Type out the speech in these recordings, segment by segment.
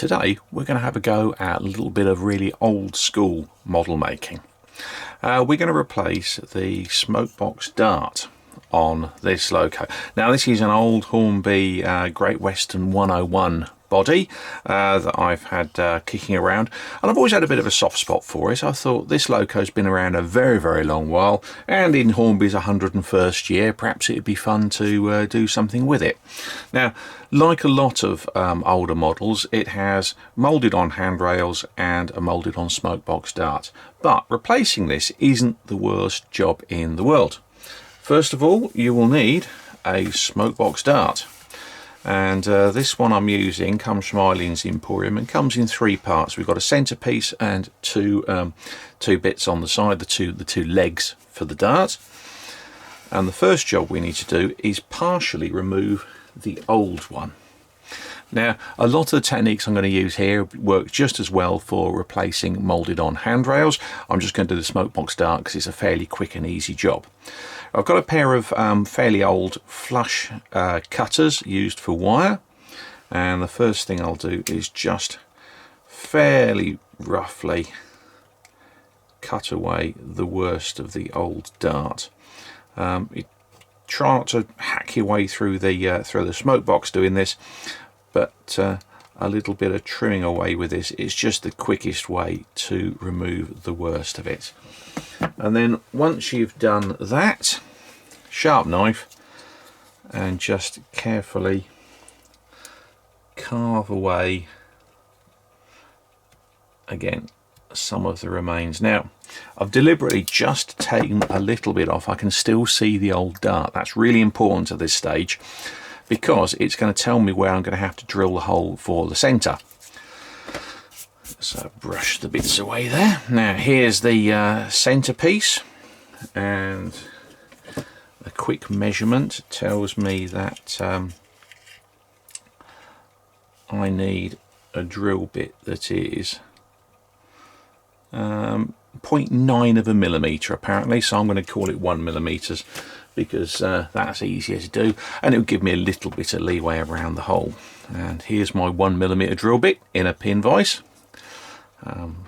today we're going to have a go at a little bit of really old school model making. We're going to replace the smokebox dart on this loco. Now this is an old Hornby Great Western 101 body that I've had kicking around, and I've always had a bit of a soft spot for it. I thought this loco's been around a very long while, and in Hornby's 101st year perhaps it'd be fun to do something with it. Now, like a lot of older models, it has moulded on handrails and a moulded on smokebox dart, but replacing this isn't the worst job in the world. First of all, you will need a smokebox dart. And this one I'm using comes from Eileen's Emporium and comes in three parts. We've got a centerpiece and two bits on the side, the two legs for the dart. And the first job we need to do is partially remove the old one. Now, a lot of the techniques I'm going to use here work just as well for replacing moulded on handrails. I'm just going to do the smokebox dart because it's a fairly quick and easy job. I've got a pair of fairly old flush cutters used for wire, and the first thing I'll do is just fairly roughly cut away the worst of the old dart. Try not to hack your way through the smoke box doing this, but a little bit of trimming away with this is just the quickest way to remove the worst of it. And then once you've done that, sharp knife and just carefully carve away again some of the remains. Now, I've deliberately just taken a little bit off. I can still see the old dart. That's really important at this stage because it's going to tell me where I'm going to have to drill the hole for the center. So brush the bits away there. Now here's the centerpiece, and a quick measurement tells me that I need a drill bit that is 0.9 of a millimetre apparently, so I'm going to call it 1 millimetre because that's easier to do, and it will give me a little bit of leeway around the hole. And here's my 1 millimetre drill bit in a pin vise.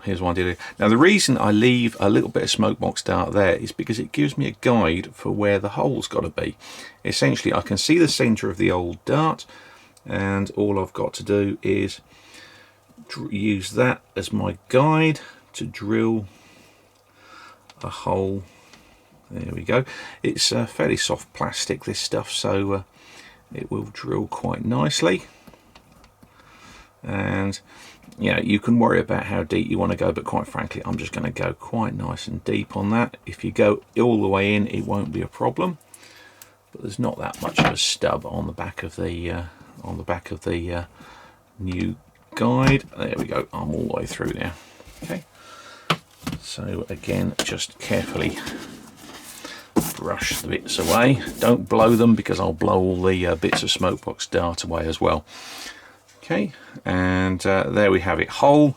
Here's what I did. Now the reason I leave a little bit of smokebox dart there is because it gives me a guide for where the hole's got to be. Essentially I can see the centre of the old dart, and all I've got to do is use that as my guide to drill a hole. There we go. It's fairly soft plastic, this stuff, so it will drill quite nicely. And you know, you can worry about how deep you want to go, but quite frankly I'm just going to go quite nice and deep on that. If you go all the way in, it won't be a problem, but there's not that much of a stub on the back of the new guide. There we go, I'm all the way through now. Okay, so again, just carefully brush the bits away. Don't blow them because I'll blow all the bits of smokebox dart away as well. Okay, and there we have it, hole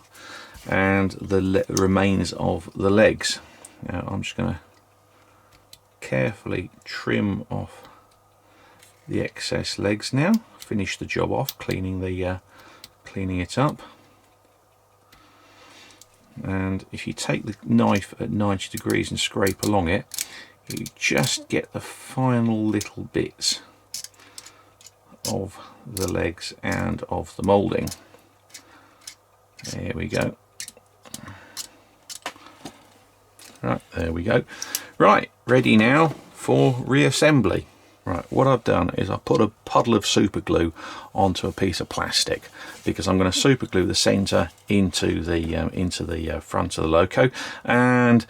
and the remains of the legs. Now I'm just going to carefully trim off the excess legs now. Finish the job off, cleaning it up. And if you take the knife at 90 degrees and scrape along it, you just get the final little bits of the legs and of the moulding. There we go. Right, there we go. Right, ready now for reassembly. Right, what I've done is I put a puddle of super glue onto a piece of plastic because I'm going to super glue the centre into the front of the loco, and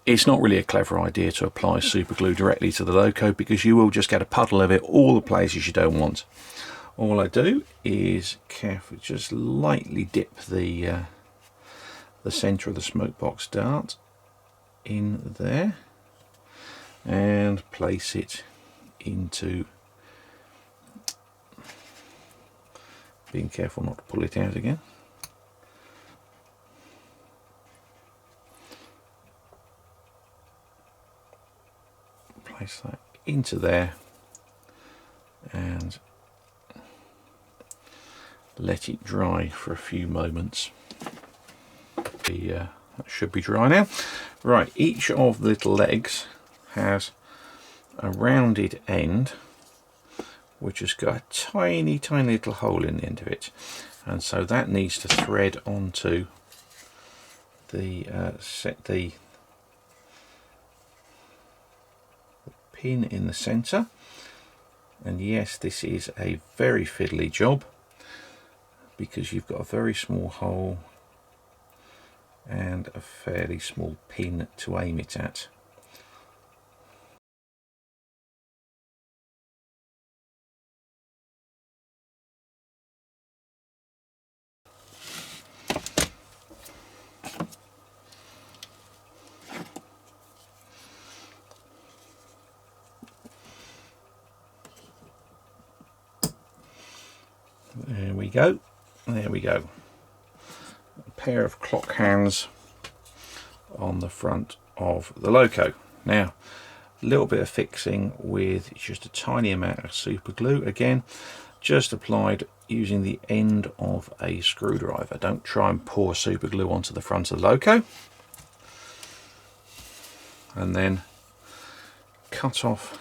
it's not really a clever idea to apply super glue directly to the loco because you will just get a puddle of it all the places you don't want. All I do is carefully just lightly dip the centre of the smokebox dart in there and place it into, being careful not to pull it out again. Place that into there and let it dry for a few moments. That should be dry now. Right, each of the little legs has a rounded end which has got a tiny little hole in the end of it, and so that needs to thread onto the the pin in the center. And yes, this is a very fiddly job because you've got a very small hole and a fairly small pin to aim it at. There we go, there we go. A pair of clock hands on the front of the loco. Now, a little bit of fixing with just a tiny amount of super glue, again just applied using the end of a screwdriver. Don't try and pour super glue onto the front of the loco. And then cut off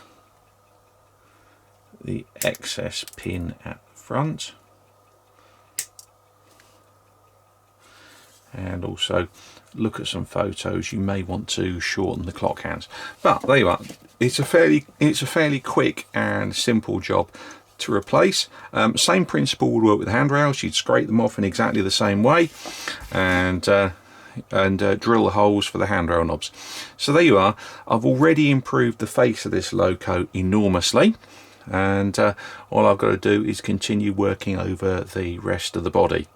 the excess pin at the front, and also look at some photos. You may want to shorten the clock hands, but there you are. It's a fairly quick and simple job to replace. Same principle would work with the handrails. You'd scrape them off in exactly the same way and drill the holes for the handrail knobs. So there you are. I've already improved the face of this loco enormously, and all I've got to do is continue working over the rest of the body.